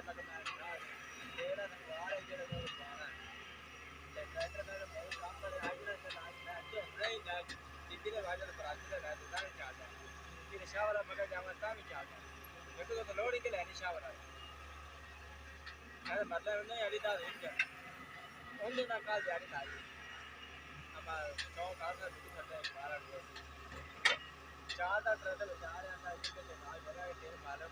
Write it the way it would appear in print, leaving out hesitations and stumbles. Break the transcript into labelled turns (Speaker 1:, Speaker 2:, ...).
Speaker 1: तक मैं तेरा नंबर है जेड़ा को पाना ते ट्रैक्टर में बहुत काम करे आज ना मैं अच्छे नहीं ना दीदी ने वाजल पर आज ना तो तां चाहता फिर शावर मगर जावा तां भी चाहता मेरे को तो लोड ही के लेनी शावर है मतलब नहीं अभी दा हो गया उन ना काल जारी लाई अब तो काल का बिल्कुल करता है 12 चार दा ट्रैक्टर चार आंदा इनके से काल जगह के तेल मालूम